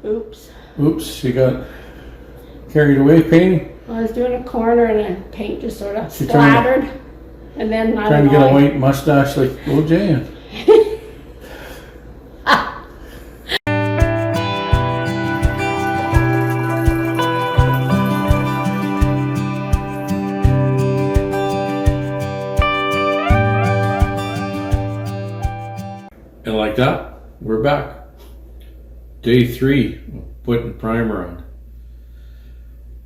Oops. Oops, she got carried away painting. I was doing a corner and the paint just sort of She splattered. And then I Trying don't to know. get a white mustache like old Jan. And like that, we're back. Day 3 of putting primer on.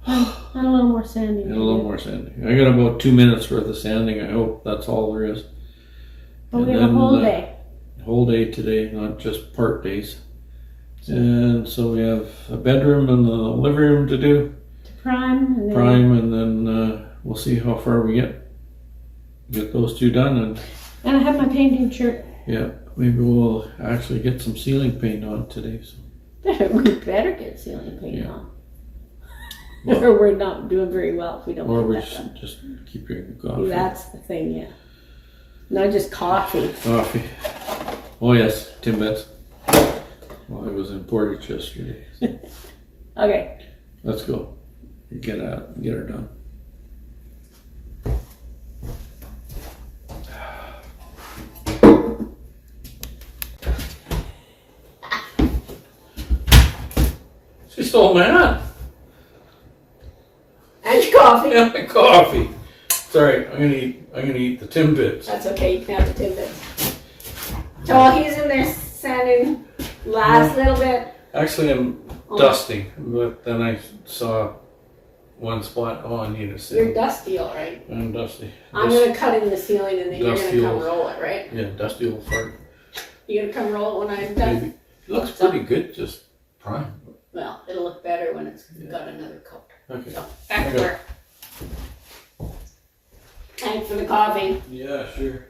And a little more sanding. And a little more sanding. I got about 2 minutes worth of sanding. I hope that's all there is. But we have a whole day. Whole day today, not just part days. And so we have a bedroom and the living room to do. To prime. And then we'll see how far we get. Get those 2 done. And I have my painting shirt. Yeah, maybe we'll actually get some ceiling paint on today. So. We better get ceiling paint on. Well, or we're not doing very well if we don't or get we that done. just keep drinking coffee. That's the thing, yeah. Not just coffee. Coffee. Oh yes, Timbits. Well, I was in Portage yesterday. So. Okay. Let's go. Get her done. She stole my hat. And your coffee. Yeah, my coffee. Sorry, I'm gonna eat the Timbits. That's okay, you can have the Timbits. So while he's in there sanding last little bit. Actually, I'm dusty, but then I saw one spot. Oh, I need a sand. You're dusty, all right. I'm dusty. I'm going to cut in the ceiling and then you're Dusty going to come old- roll it, right? Yeah, dusty old fart. You're going to come roll it when I'm done? Maybe. It looks pretty good, just prime. Well, it'll look better when it's got another coat. Okay. So, back to work. Thanks for the coffee. Yeah, sure.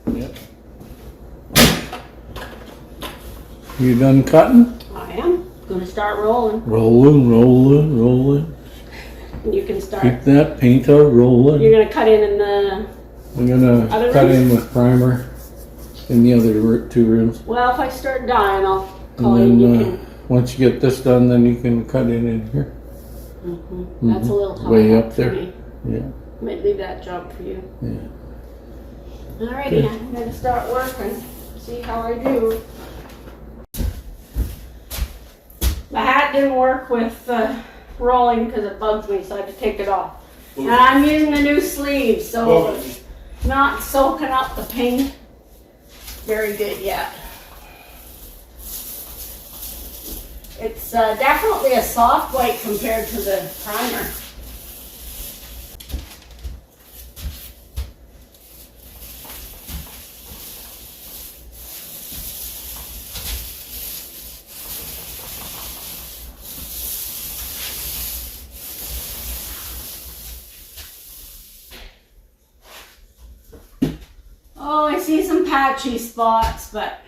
Yep. You done cutting? I am. Going to start rolling. Rolling. You can start. Keep that paint out rolling. You're going to cut in the... I'm gonna Other cut rooms? in with primer in the other 2 rooms. Well, if I start dying, I'll call And you. then You can... once you get this done, then you can cut in here. That's a little high Way up for there. me. Yeah. Might leave that job for you. Yeah. Alrighty, I'm going to start working. See how I do. The hat didn't work with rolling because it bugs me, so I had to take it off. And I'm using the new sleeves, so it's not soaking up the paint very good yet. It's definitely a soft white compared to the primer. Oh, I see some patchy spots, but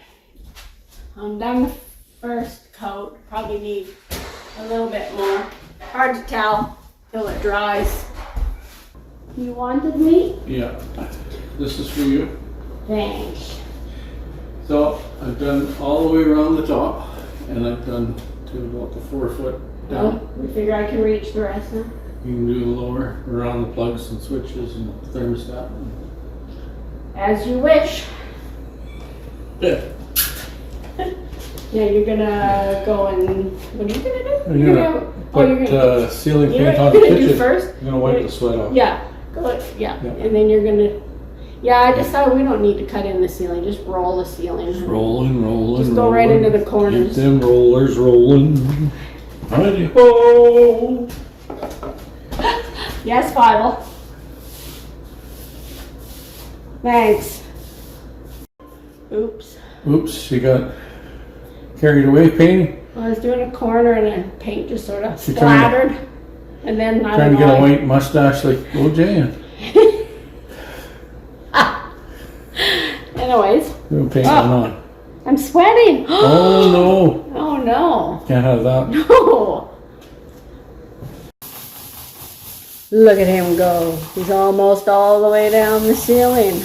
I'm done the first coat. Probably need a little bit more. Hard to tell till it dries. You wanted me? Yeah. This is for you. Thanks. So I've done all the way around the top, and I've done to about the 4 foot down. Oh, we figure I can reach the rest now. You can do the lower around the plugs and switches and thermostat. As you wish. Yeah. Yeah, you're gonna go and what are you gonna do? I'm You're gonna put ceiling you know paint what on the you're gonna do kitchen. first? I'm gonna wipe the sweat off. Yeah, yeah, and then you're gonna. Yeah, I decided we don't need to cut in the ceiling. Just roll the ceiling. Just rolling. Just go right into the corners. Keep them rollers rolling. Ready? Oh. Yes, Bible. Thanks. Oops. Oops, she got carried away painting. I was doing a corner and the paint just sort of She splattered. And then I Trying don't to know. get a white mustache like old Jan. Anyways. We'll paint it on. I'm sweating. Oh no. Oh no. Can't have that. No. Look at him go. He's almost all the way down the ceiling.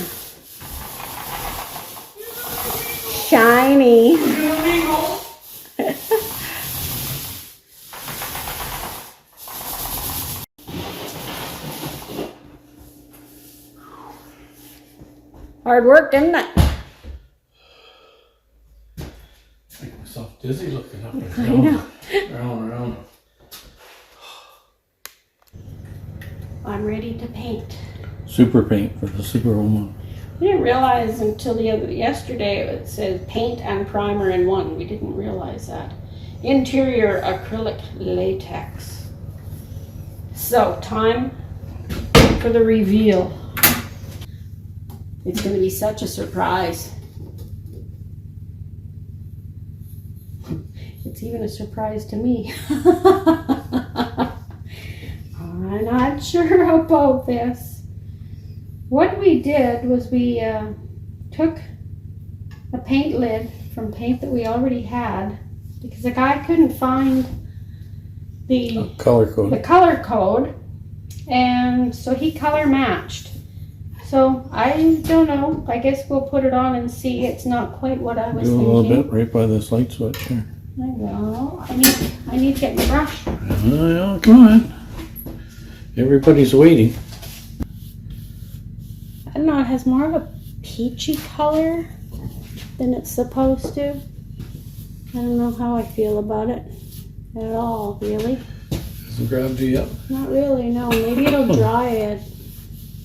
Shiny. Hard work, isn't it? Make myself dizzy looking up and I down. know. Round. I'm ready to paint. Super paint for the Superwoman. We didn't realize until yesterday it says paint and primer in one. We didn't realize that. Interior acrylic latex. So, time for the reveal. It's going to be such a surprise. It's even a surprise to me. I'm not sure about this. What we did was we took a paint lid from paint that we already had because the guy couldn't find the Color code. And so he color matched. So I don't know. I guess we'll put it on and see. It's not quite what I was Do a thinking. little bit right by this light switch here. I know. I need to get my brush. Yeah, come on. Everybody's waiting. I don't know. It has more of a peachy color than it's supposed to. I don't know how I feel about it at all, really. Hasn't grabbed you yet? Not really, no. Maybe it'll dry it.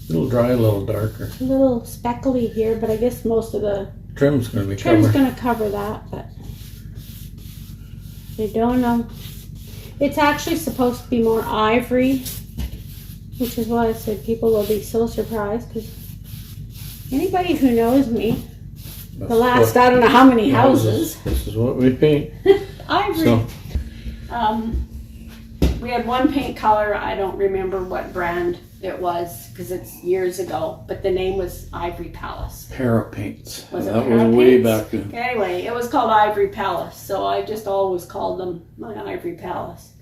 It'll dry a little darker. A little speckly here, but I guess most of the Trim's going to be trim's covered. going to cover that, but I don't know. It's actually supposed to be more ivory, which is why I said people will be so surprised, because anybody who knows me, the last I don't know how many houses, This is what we paint. ivory. So, We had one paint color. I don't remember what brand it was because it's years ago, but the name was Ivory Palace. Para paints. Was it that Para was way paints? back then. Anyway, it was called Ivory Palace, so I just always called them my Ivory Palace.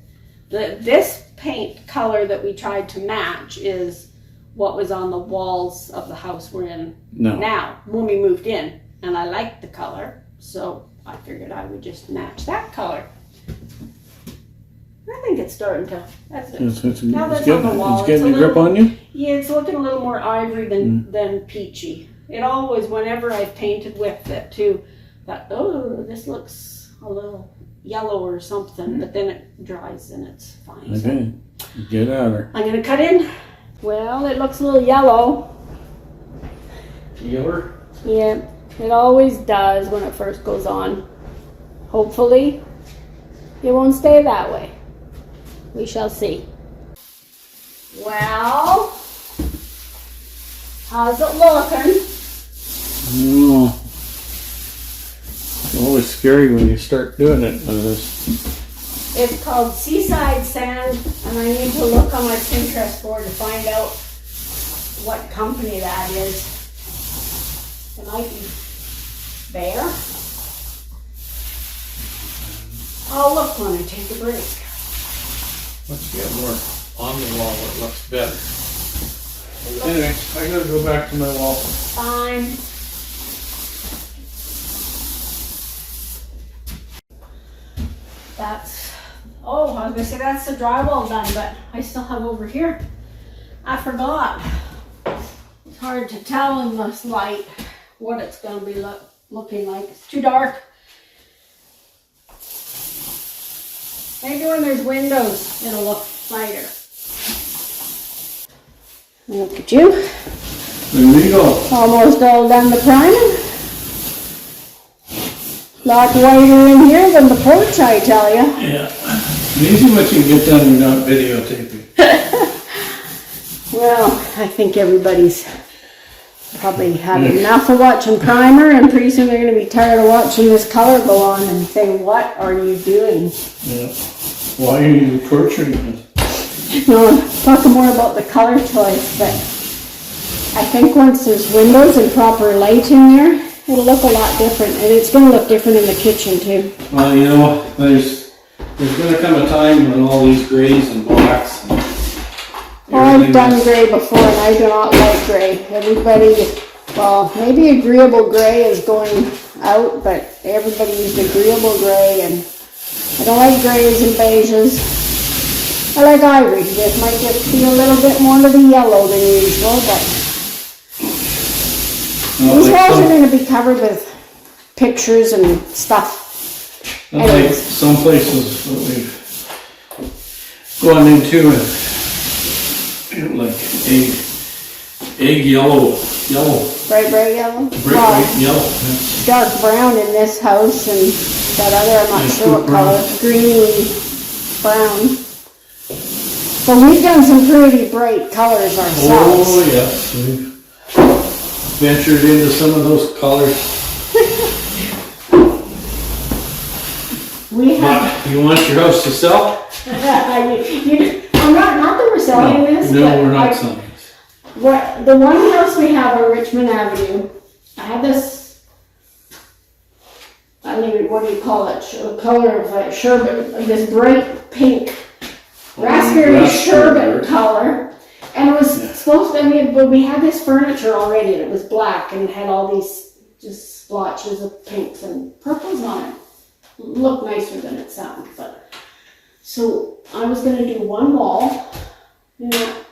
This paint color that we tried to match is what was on the walls of the house we're in now when we moved in, and I liked the color, so I figured I would just match that color. I think it's starting to. That's it. Now that's on the wall. It's getting a grip on you? Yeah, it's looking a little more ivory than peachy. It always, whenever I've painted with it too, thought, oh, this looks a little yellow or something, but then it dries and it's fine. Okay, get at her. I'm going to cut in. Well, it looks a little yellow. Yellow? Yeah, it always does when it first goes on. Hopefully, it won't stay that way. We shall see. Well, how's it looking? Oh, it's always scary when you start doing it. It's called Seaside Sand, and I need to look on my Pinterest board to find out what company that is. It might be Behr. I'll look when I take a break. Let's get more on the wall where it looks better. Anyway, I gotta go back to my wall. Fine. That's, oh, I was gonna say that's the drywall done, but I still have over here. I forgot. It's hard to tell in this light what it's gonna be looking like. It's too dark. Maybe when there's windows, it'll look lighter. Look at you. There we go. Almost all done the priming. Lot whiter in here than the porch, I tell you. Yeah. Amazing what you get done and not videotaping. Well, I think everybody's probably had enough of watching primer, and pretty soon they're going to be tired of watching this color go on and saying, what are you doing? Yeah. Why are you torturing us? No, talking more about the color choice, but I think once there's windows and proper light in there, it'll look a lot different, and it's going to look different in the kitchen too. Well, you know, there's going to come a time when all these grays and blacks and Oh, I've done gray before and I do not like gray. Everybody, well, maybe agreeable gray is going out, but everybody used agreeable gray, and I don't like grays and beiges. I like ivory. This might just be a little bit more of the yellow than usual, but these walls are going to be covered with pictures and stuff. Like some places that we've gone into, and like egg yellow. Bright yellow? Bright yellow. Yes. Dark brown in this house, and that other, I'm not sure what color, greeny brown. But we've done some pretty bright colors ourselves. Oh yes, we've ventured into some of those colors. We have. You want your house to sell? I'm not that we're selling this. No, but we're not selling this. The one house we have on Richmond Avenue, I had this, I don't even, what do you call it? A color of like sherbet, like this bright pink. Raspberry sherbet color, and it was supposed to, but we had this furniture already, and it was black, and it had all these just splotches of pinks and purples on it. Looked nicer than it sounded, but, so I was going to do one wall, in that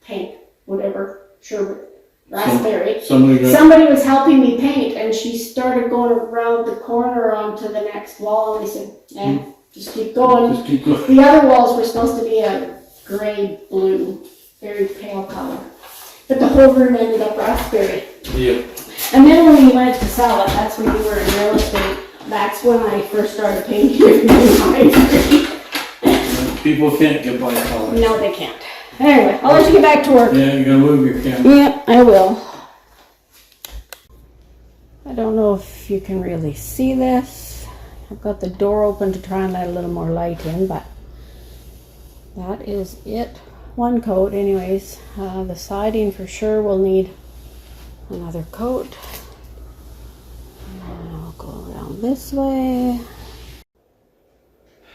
pink, whatever, sherbet, raspberry. Somebody was helping me paint, and she started going around the corner onto the next wall, and I said, just keep going. The other walls were supposed to be a gray blue, very pale color. But the whole room ended up raspberry. Yeah. And then when we went to sell it, that's when we were in real estate. That's when I first started painting ivory. People can't get by colors. No, they can't. Anyway, I'll let you get back to work. Yeah, you gotta move your camera. Yeah, I will. I don't know if you can really see this. I've got the door open to try and let a little more light in, but that is it. One coat anyways. The siding for sure will need another coat. And I'll go around this way.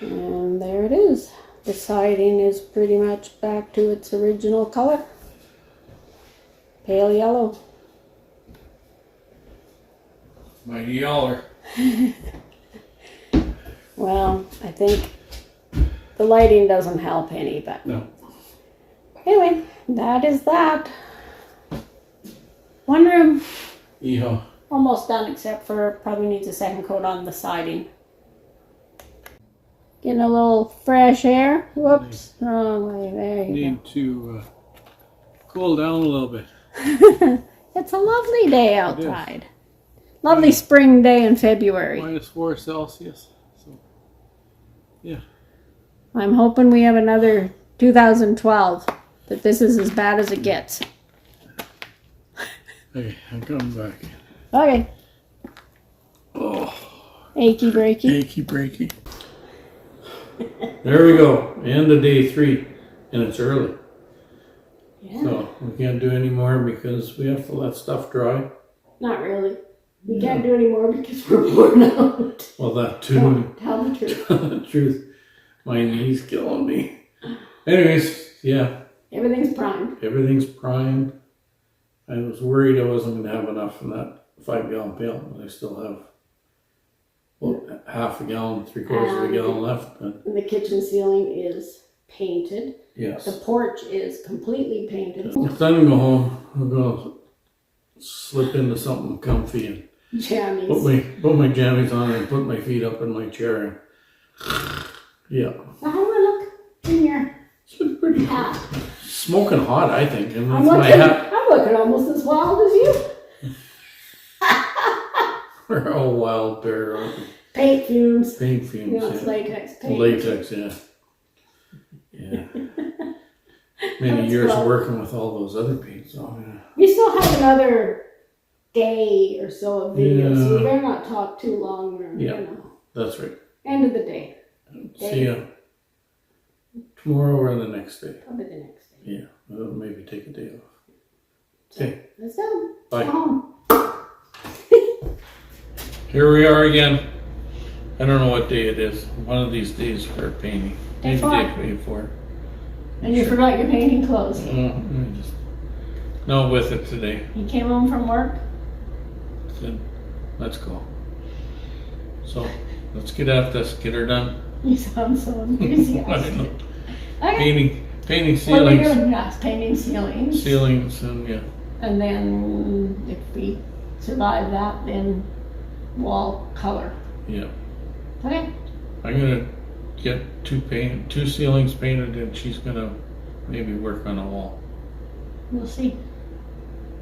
And there it is. The siding is pretty much back to its original color. Pale yellow. Mighty yaller. Well, I think the lighting doesn't help any, but no. Anyway, that is that. One room. Yeehaw. Almost done, except for probably needs a second coat on the siding. Getting a little fresh air. Whoops, wrong way. There you Need to cool down a little bit. go. It's a lovely day outside. Lovely spring day in February. -4 Celsius. So, yeah. I'm hoping we have another 2012. That this is as bad as it gets. Okay, I'm coming back. Okay. Oh. Achy breaky. Achy breaky. There we go. End of day 3. And it's early. Yeah. So we can't do any more because we have to let stuff dry. Not really. We can't do any more because we're worn out. Well, that too. Tell the truth. The truth. My knee's killing me. Anyways, yeah. Everything's primed. Everything's primed. I was worried I wasn't going to have enough in that 5-gallon pail, but I still have half a gallon, 3/4 of a gallon left. But And the kitchen ceiling is painted. yes. The porch is completely painted. It's time to go home. I'm going to slip into something comfy and Jammies. put my jammies on and put my feet up in my chair. And, yeah. So how do I look in your It's pretty hat? smoking hot, I think. And I'm with my hat. looking almost as wild as you. We're all wild bear. Aren't we? Paint fumes. Paint fumes. You know, it's Yeah. latex paint. Latex, yeah. Yeah. Many That's years cool. working with all those other paints on. Yeah. We still have another day or so of videos, so Yeah. we better not talk too long. Or, Yeah. You know, That's right. end of the day. See ya tomorrow or the next day. Probably the next day. Yeah, well, maybe take a day off. Okay, Let's go. bye. Go home. Here we are again. I don't know what day it is. One of these days we're painting. Day Maybe four. day 4. And you forgot your painting clothes. No, with it today. You came home from work? Said, let's go. So, let's get at this, get her done. You sound so enthusiastic. Okay. Painting What are we ceilings. doing next? Painting ceilings. Ceilings and yeah. And then if we survive that, then wall color. Yeah. Okay. I'm gonna get two ceilings painted, and she's gonna maybe work on a wall. We'll see.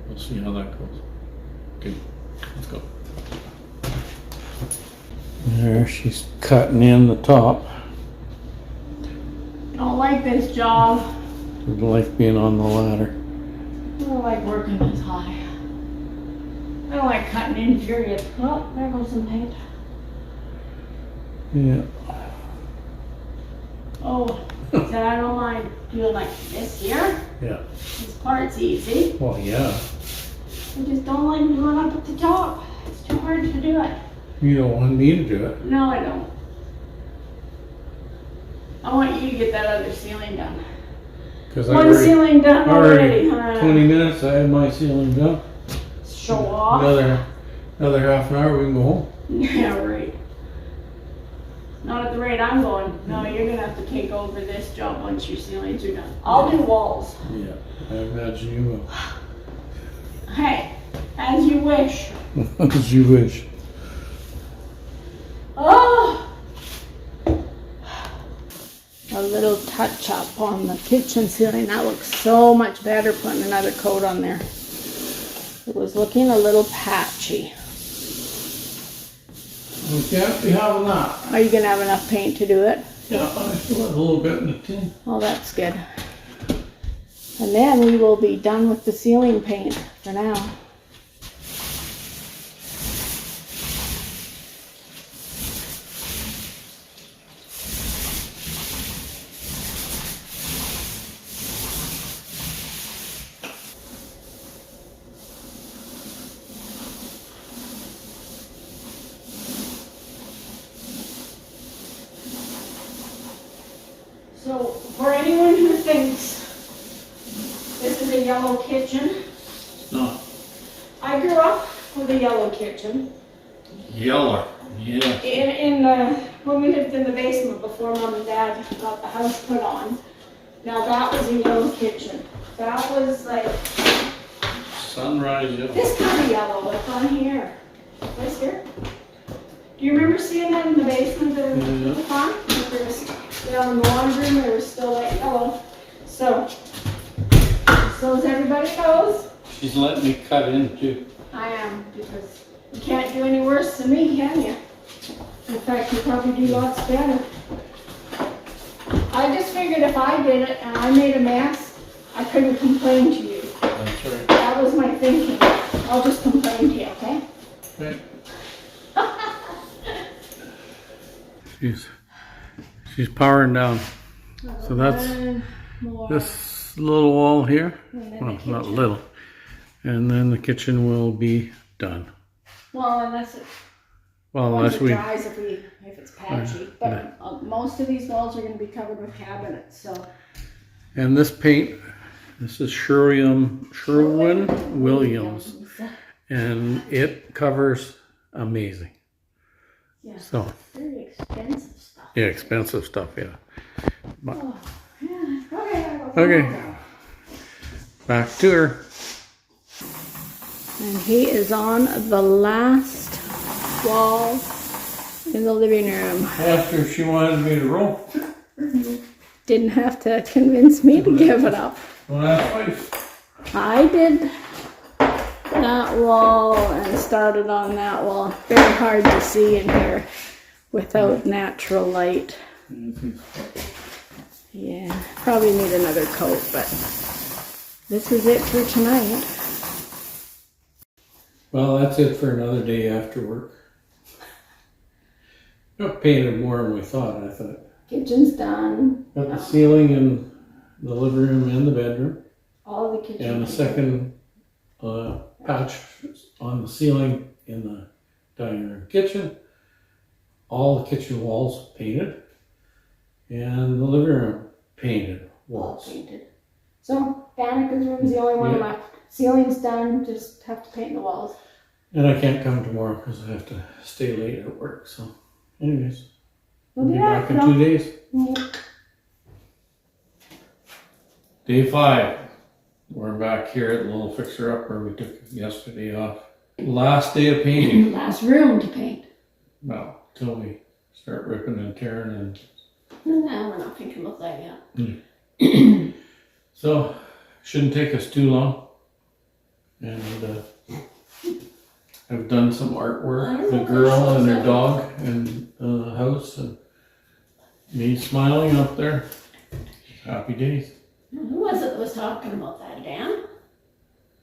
We'll see how that goes. Okay, let's go. There, she's cutting in the top. I don't like this job. Doesn't like being on the ladder. I don't like working this high. I don't like cutting in, period. Oh, there goes some paint. Yeah. Oh, so I don't mind doing like this here. Yeah. This part's easy. Well, yeah. I just don't like going up at the top. It's too hard to do it. You don't want me to do it. No, I don't. I want you to get that other ceiling done. Because One ceiling done already, huh? 20 minutes, I had my ceiling done. Show off. Another half an hour, we can go home. Yeah, right. Not at the rate I'm going. No, you're gonna have to take over this job once your ceilings are done. I'll do walls. Yeah, I imagine you will. Hey, as you wish. As you wish. Oh! A little touch up on the kitchen ceiling. That looks so much better putting another coat on there. It was looking a little patchy. We can't be having that. Are you gonna have enough paint to do it? Yeah, I still have a little bit in the tin. Oh, that's good. And then we will be done with the ceiling paint for now. So, for anyone who thinks this is a yellow kitchen, No. I grew up with a yellow kitchen. Yellow. Yeah. When we lived in the basement before Mom and Dad got the house put on. Now that was a yellow kitchen. That was like Sunrise yellow. this kind of yellow, like on here. This here. Do you remember seeing that in the basement of the farm? Down in the laundry room, they were still that yellow. So as everybody knows, She's letting me cut in too. I am, because you can't do any worse than me, can you? In fact, you probably do lots better. I just figured if I did it and I made a mess, I couldn't complain to you. That's right. That was my thinking. I'll just complain to you, okay? Okay. She's powering down. So that's this little wall here. Well, not little. And then the kitchen will be done. Well, unless it dries if it's patchy. But most of these walls are going to be covered with cabinets, so. And this paint, this is Sherwin Williams. And it covers amazing. Yeah. So. Very expensive stuff. Yeah, expensive stuff, yeah. But, Oh, yeah. okay. Back to her. And he is on the last wall in the living room. After she wanted me to roll. Didn't have to convince me to give it up. Well, that's I did that wall and started on that wall. Very hard to see in here without natural light. Yeah, probably need another coat, but this is it for tonight. Well, that's it for another day after work. Got painted more than we thought, I thought. Kitchen's done. Got the ceiling in the living room and the bedroom. All the kitchen. And the second patch on the ceiling in the dining room kitchen. All the kitchen walls painted. And the living room painted walls. all painted. So Danica's room is the only one left. Ceiling's done, just have to paint the walls. And I can't come tomorrow because I have to stay late at work, so anyways. We'll be back in 2 days. Day 5. We're back here at the little fixer-upper we took yesterday off. Last day of painting. Last room to paint. Well, till we start ripping and tearing and... No, we're not thinking about that yet. So, shouldn't take us too long. And I've done some artwork. The girl and her dog and the house and me smiling up there. Happy days. Who was it that was talking about that, Dan?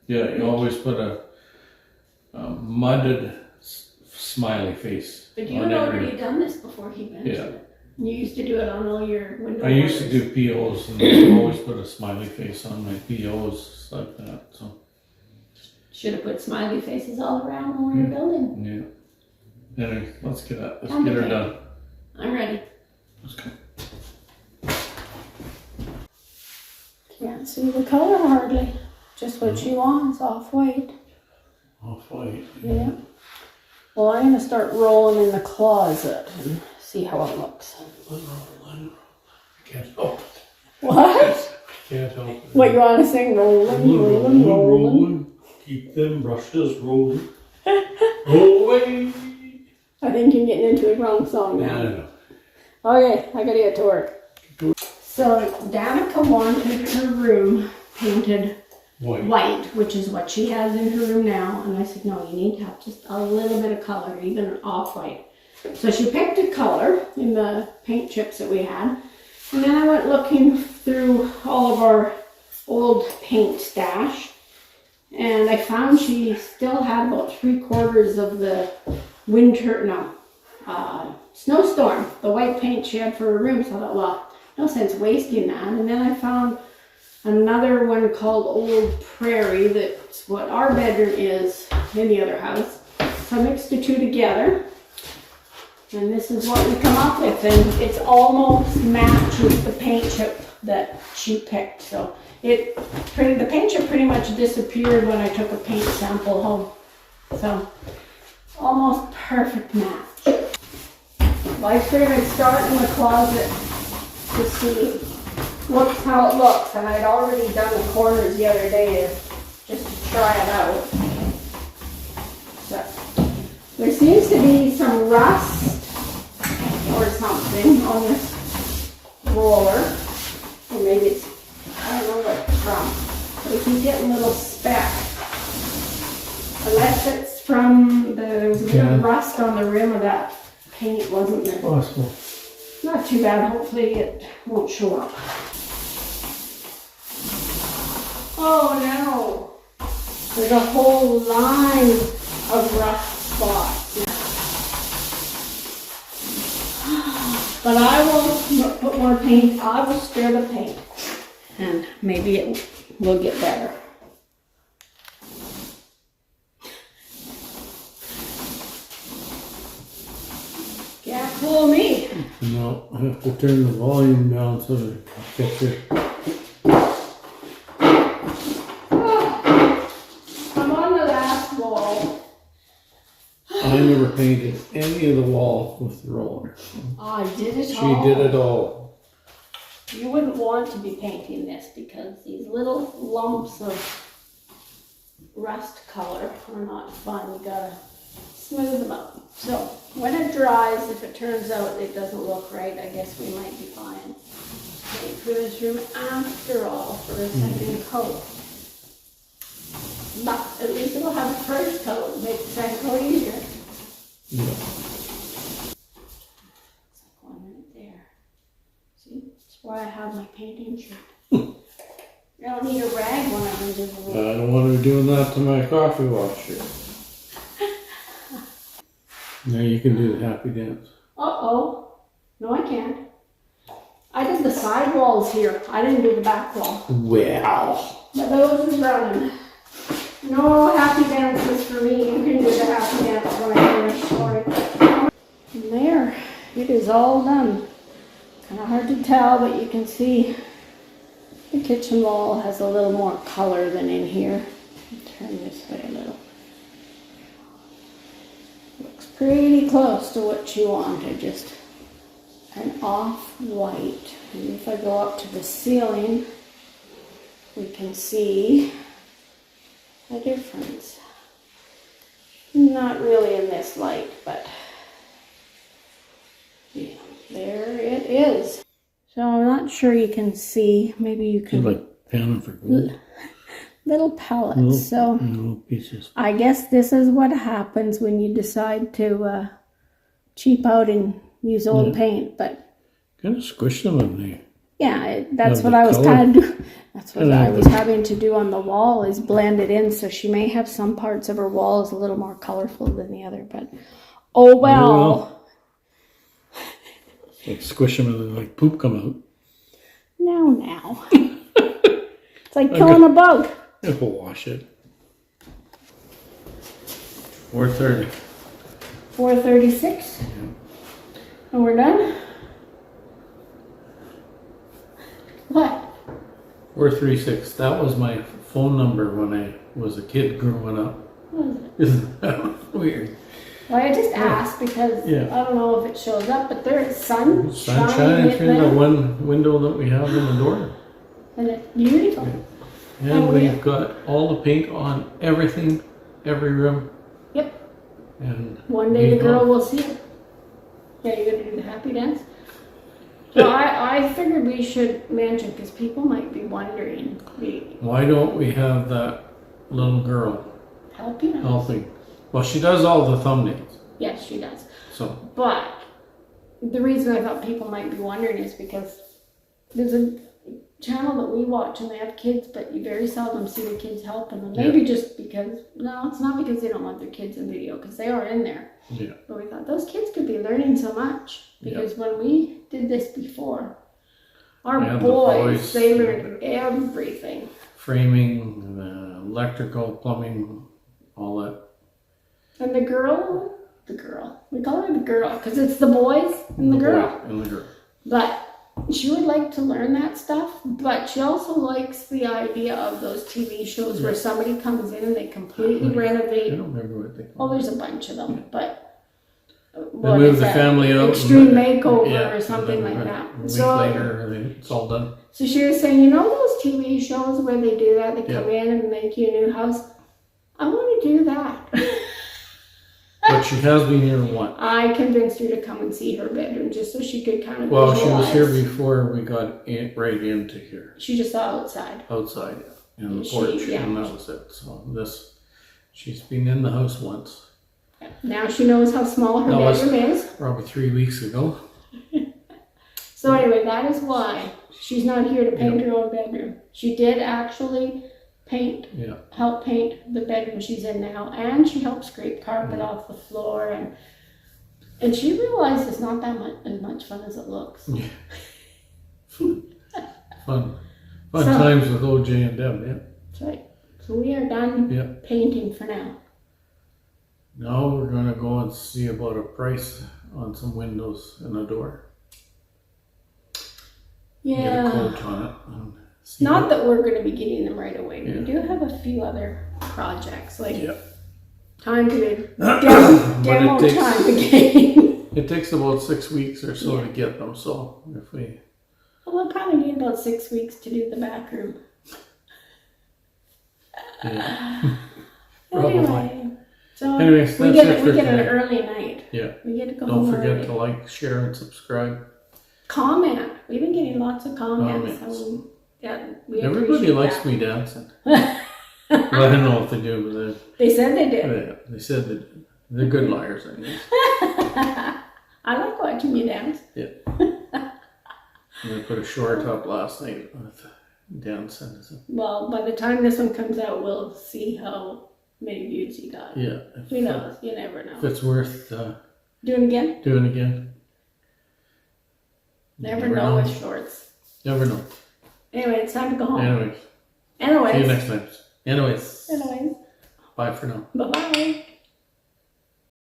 Yeah, you always put a mudded smiley face. But you had already done this before he mentioned it. You used to do it on all your window I used to do POs and I always put a smiley face on my POs like that. So should have put smiley faces all around when we were building. Yeah. Anyway, let's get her done. I'm ready. Let's go. Can't see the color hardly. Just what she wants, off-white. Off-white. Yeah. Well, I'm going to start rolling in the closet and see how it looks. I can't help it. What? I can't help it. What, you want to sing rolling? Keep them brushes rolling. Roll away. I think you're getting into the wrong song now. Yeah, I know. Okay, I got to get to work. So, Danica wanted her room painted white, which is what she has in her room now. And I said, no, you need to have just a little bit of color, even off-white. So she picked a color in the paint chips that we had. And then I went looking through all of our old paint stash. And I found she still had about 3/4 of the snowstorm, the white paint she had for her room. So I thought, well, no sense wasting that. And then I found another one called Old Prairie. That's what our bedroom is in the other house. So I mixed the two together. And this is what we come up with. And it's almost matches the paint chip that she picked. So the paint chip pretty much disappeared when I took a paint sample home. So almost perfect match. Well, I figured I'd start in the closet to see how it looks, and I'd already done the corners the other day just to try it out. So there seems to be some rust or something on this roller, or maybe it's, I don't know what it's from, but I keep getting little specks. Unless it's from there was a bit of rust on the rim of that paint, wasn't there? Possible. Not too bad, hopefully it won't show up. Oh no! There's a whole line of rust spots. But I will put more paint, I will stir the paint, and maybe it will get better. Can't fool me. No, I have to turn the volume down so that I can catch it. I'm on the last wall. I never painted any of the walls with the roller. I did it all. She did it all. You wouldn't want to be painting this because these little lumps of rust color are not fun. You gotta smooth them out. So when it dries, if it turns out it doesn't look right, I guess we might be fine. Paint for this room after all for a second coat. But at least it'll have a first coat and make the second coat easier. Yeah. It's like one right there. See? That's why I have my painting shirt. You don't need a rag when I'm invisible. I don't want her doing that to my coffee washer. Now you can do the happy dance. Uh-oh. No, I can't. I did the side walls here. I didn't do the back wall. Wow. But those is running. No happy dances for me. You can do the happy dance when I finish. Sorry. And there. It is all done. Kind of hard to tell, but you can see The kitchen wall has a little more color than in here. Turn this way a little. Looks pretty close to what you wanted, just an off-white. And if I go up to the ceiling, we can see a difference. Not really in this light, but yeah, there it is. So I'm not sure you can see. Maybe you can. Like panning for gold. Little pellets. Little pieces. I guess this is what happens when you decide to cheap out and use old paint. But kind of squish them in there. Yeah, that's Yeah, what the I was color. trying to do. That's what And I then was having to do on the wall is blend it in. So she may have some parts of her walls a little more colorful than the other. But oh well. Like squish them and then like poop come out. Now. It's like killing a bug. It'll wash it. 4:30. 4:36. And we're done? What? 436. That was my phone number when I was a kid growing up. Isn't that weird? Well, I just asked because Yeah. I don't know if it shows up, but there is sun Sunshine in through the there, one window that we have in the door. and it's beautiful. And Oh, yeah. we've got all the paint on everything, every room. Yep. And One day the girl will see it. Yeah, you're gonna do the happy dance. So I figured we should mention because people might be wondering. Why don't we have that little girl Helping us. helping? Well, she does all the thumbnails. Yes, she does. So But the reason I thought people might be wondering is because there's a channel that we watch and they have kids, but you very seldom see the kids helping them. Maybe just because, no, it's not because they don't want their kids in video, because they are in there. yeah, But we thought those kids could be learning so much. Because when we did this before, our And the boys, voice. they learned everything. framing, electrical, plumbing, all that. And the girl, we call her the girl because it's the boys and the girl. Boy and the girl. But she would like to learn that stuff, but she also likes the idea of those TV shows where somebody comes in and they completely I renovate. don't remember what they call Well, there's a bunch of them, but They move the family out. Extreme makeover Yeah, or something and then like that. A week So later, it's all done. So she was saying, you know those TV shows where they do that? They come in and make you a new house. I want to do that. But she has been here once. I convinced her to come and see her bedroom just so she could kind of Well, she was here visualize. before we got right into here. She just saw outside. Outside, in the She- porch, yeah. and that was it. So she's been in the house once. Now she knows how small her That was- bedroom is. Probably 3 weeks ago. So anyway, that is why she's not here to paint her own bedroom. She did actually help paint the bedroom she's in now, and she helped scrape carpet off the floor, and she realized it's not that much fun as it looks. Yeah. Fun So- times with OJ and Deb, yeah. That's right. So we are done painting for now. Now we're gonna go and see about a price on some windows and a door. Get a Yeah. quote on it. And see Not what- that we're going to be getting them right away. Yeah. We do have a few other projects, like Yeah. time to But demo it takes- time again. It takes about 6 weeks or so to get them, so if we... We'll probably need about 6 weeks to do the back room. Yeah. Probably. Anyway, so Anyways, we that's get it for an today. early night. Yeah. We get to go Don't home forget early. to like, share, and subscribe. Comment. We've been getting lots of comments. Comments. We Everybody appreciate likes that. me dancing. Well, I don't know if they do, but They said they did. they said that they're good liars, I guess. I like watching you dance. Yeah. And I put a short up last night with dancing. So. Well, by the time this one comes out, we'll see how many views you got. Yeah. Who knows? You never know. If it's worth Do it again? doing again. Never know with shorts. Never know. Anyway, it's time to go home. Anyways. Anyways. See you next time. Anyways. Anyways. Bye for now. Bye-bye.